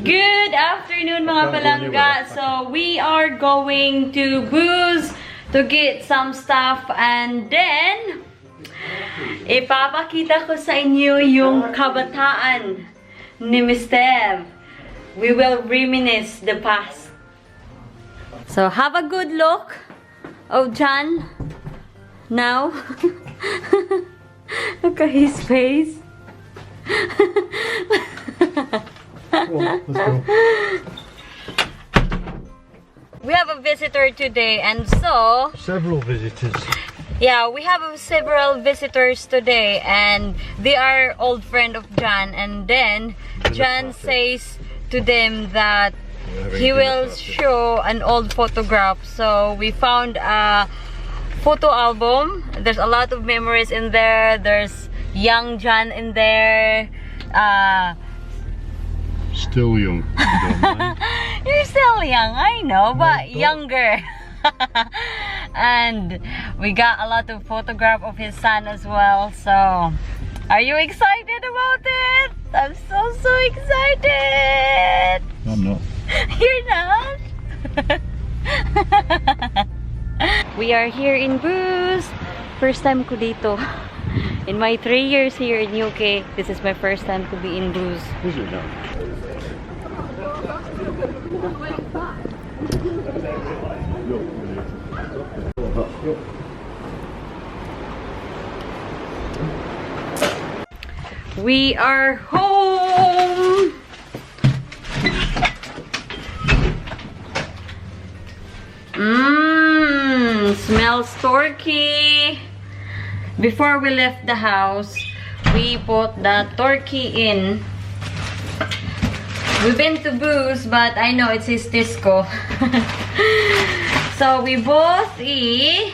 Good afternoon mga palangga. So we are going to Booze to get some stuff and then ipapakita ko sa inyo yung kabataan ni Mr. We will reminisce the past. So have a good look of John now. Look at his face. Let's go. We have a visitor today, and so Several visitors. yeah, we have several visitors today, and they are old friend of John. And then John says to them that he will show an old photograph. So we found a photo album. There's a lot of memories in there. There's young John in there. Still young. If you don't mind. You're still young, I know, but younger. And we got a lot of photograph of his son as well. So, are you excited about it? I'm so excited. I'm not. You're not? We are here in Booze. First time ko dito. In my 3 years here in UK, this is my first time to be in Booze. Is it now? We are home! Smells turkey. Before we left the house, we put the turkey in. We've been to Booze, but I know it's his disco. So we bought a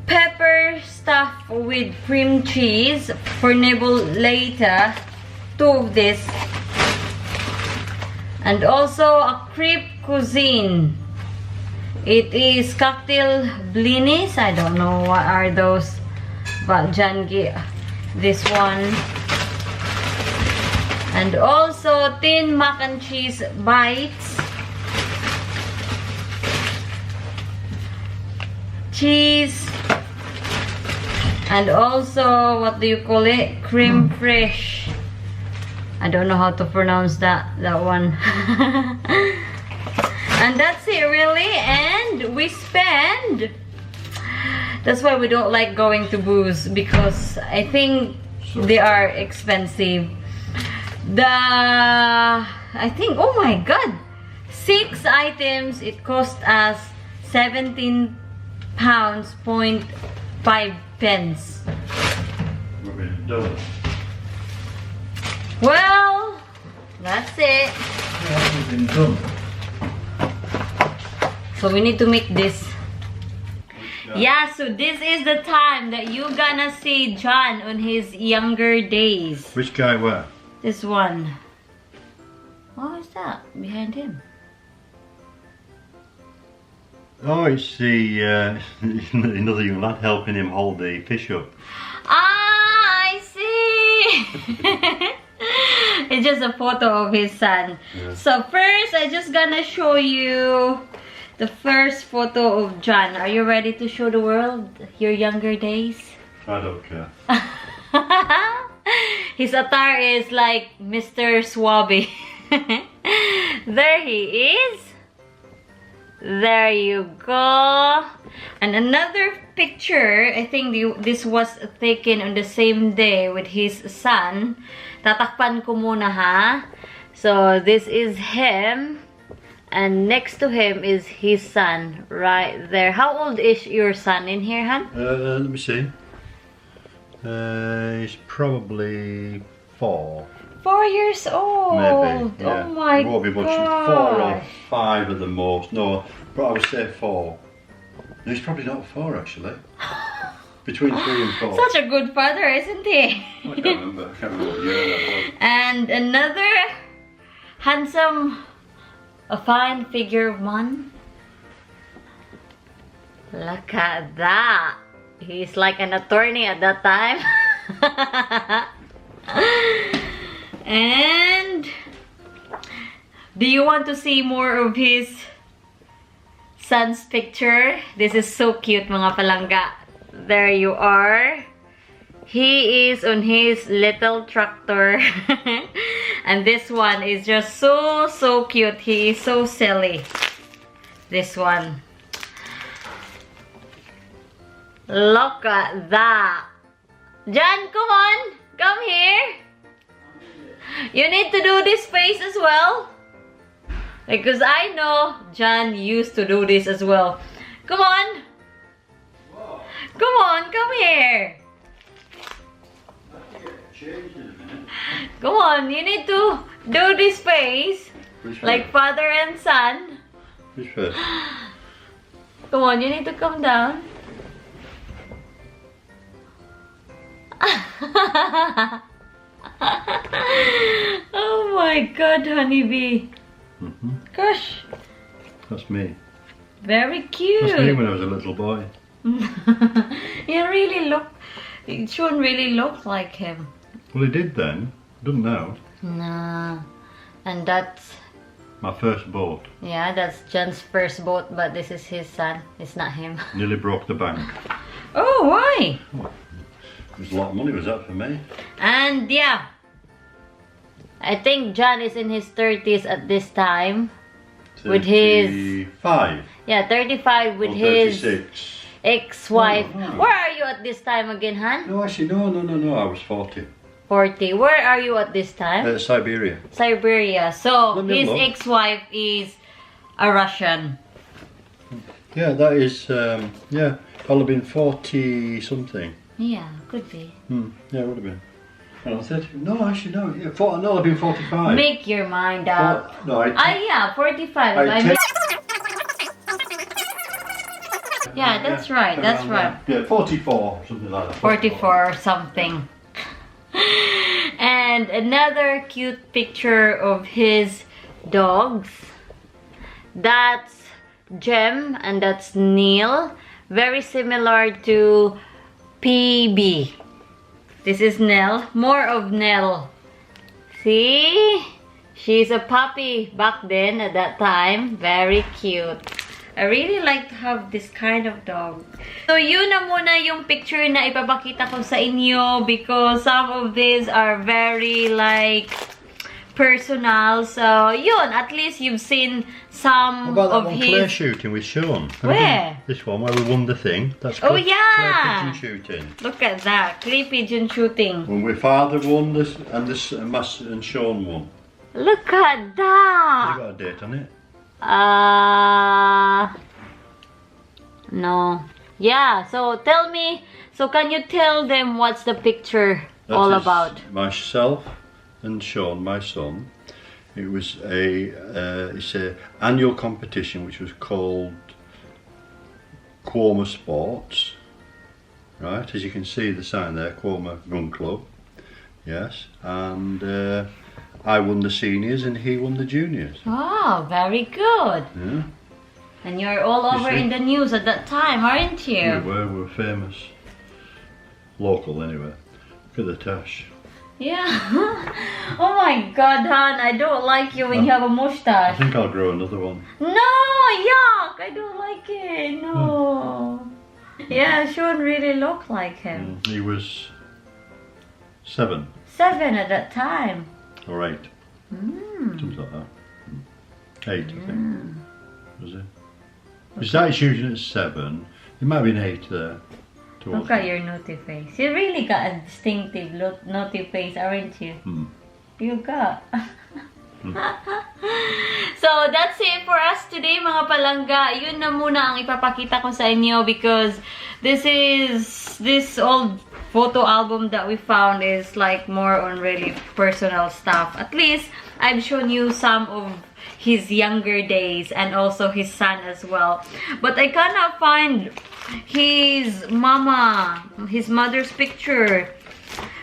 pepper stuffed with cream cheese for nibble later. 2 of this. And also a crepe cuisine. It is cocktail blinis. I don't know what are those, but John get this one. And also tin mac and cheese bites. Cheese. And also, what do you call it? Creme fraiche. I don't know how to pronounce that one. And that's it really. And we spend. That's why we don't like going to Booze, because I think they are expensive. I think, oh my god, 6 items, it cost us 17 pounds, 0.5 pence. Well, that's it. So we need to make this. Yeah, so this is the time that you're gonna see John on his younger days. Which guy where? This one. What is that behind him? Oh, it's the another young lad helping him hold the fish up. Ah, I see. It's just a photo of his son. Yeah. So first, I just gonna show you the first photo of John. Are you ready to show the world your younger days? I don't care. His attire is like Mr. Swabby. There he is. There you go. And another picture, I think this was taken on the same day with his son. Tatakpan ko muna ha. So this is him. And next to him is his son right there. How old is your son in here, Han? Let me see. He's probably 4. 4 years old. Maybe. Yeah. Oh my It won't be much. gosh. 4 or 5 at the most. No, but I would say 4. No, he's probably not 4 actually. Between 3 and 4. Such a good father, isn't he? I can't remember. I can't remember what year that was. And another handsome, a fine figure of man. Look at that. He's like an attorney at that time. And Do you want to see more of his son's picture? This is so cute, mga palangga. There you are. He is on his little tractor. And this one is just so cute. He is so silly. This one. Look at that. John, come on. Come here. You need to do this face as well. Because I know John used to do this as well. Come on. Come on, come here. Come on, you need to do this face. Like father and son. Which face? Come on, you need to come down. Oh my god, honeybee. Gosh. That's me. Very cute. That's me when I was a little boy. You really look... Sean really looks like him. Well, he did then. Doesn't now. Nah. And that's... My first boat. Yeah, that's John's first boat, but this is his son. It's not him. Nearly broke the bank. Oh, why? It was a lot of money, was that for me? And yeah. I think John is in his 30s at this time. 35. With his... 35. Yeah, 35 with or his 36. ex-wife. Oh, wow. Where are you at this time again, Han? No, actually, no. I was 40. 40. Where are you at this time? Siberia. Siberia. So, Let me his look. ex-wife is a Russian. Yeah, that is, yeah, I'll have been 40 something. Yeah, could be. Yeah, it would have been. No, 30, no, actually, no. Yeah, no, I've been 45. Make your mind up. No, Yeah, 45. Yeah, that's right. That's right. Yeah, 44, something like that. 44 or something. And another cute picture of his dogs. That's Jem and that's Neil. Very similar to PB. This is Nell. More of Nell. See? She's a puppy back then at that time. Very cute. I really like to have this kind of dog. So, yun na muna yung picture na ipapakita ko sa inyo because some of these are very like personal. So, yun. At least you've seen some What about of that one his... clay shooting with Sean? Where? This one where we won the thing. That's Oh, clay yeah. pigeon shooting. Look at that. Clay pigeon shooting. When my father won this and Sean won. Look at Has that. it got a date on it? No. Yeah, so tell me, so can you tell them what's the picture That all is about? Myself and Sean, my son. It was it's a annual competition which was called Quoma Sports. Right, as you can see the sign there, Quoma Gun Club. Yes, and I won the seniors and he won the juniors. Oh, very good. Yeah. And you're all over see? in the news at that time, aren't you? We were famous. Local anyway. Look at the tash. Yeah. Oh my god, hon, I don't like you when you have a I mustache. think I'll grow another one. No, yuck, I don't like it, no. Yeah, Sean really looked like him. He was 7 7 at that time. or 8. Something like that. 8, I think. Was it? We started shooting at 7. There might have been 8 there. Look at your naughty face. You really got a distinctive naughty face, aren't you? You got. So, that's it for us today, mga palangga. Yun na muna ang ipapakita ko sa inyo because this old photo album that we found is like more on really personal stuff. At least, I've shown you some of his younger days and also his son as well. But I cannot find his mother's picture.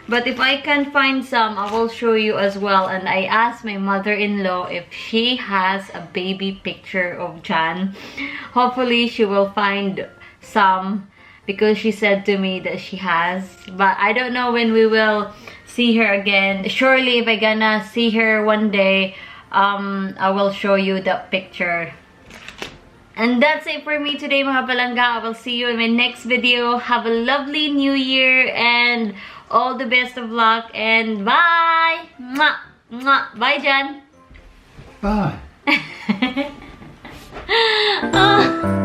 But if I can find some, I will show you as well. And I asked my mother-in-law if she has a baby picture of John. Hopefully, she will find some because she said to me that she has. But I don't know when we will see her again. Surely, if I gonna see her one day, I will show you the picture. And that's it for me today, mga palangga. I will see you in my next video. Have a lovely new year and all the best of luck. And bye! Mwah! Mwah! Bye, Jan! Bye! Oh.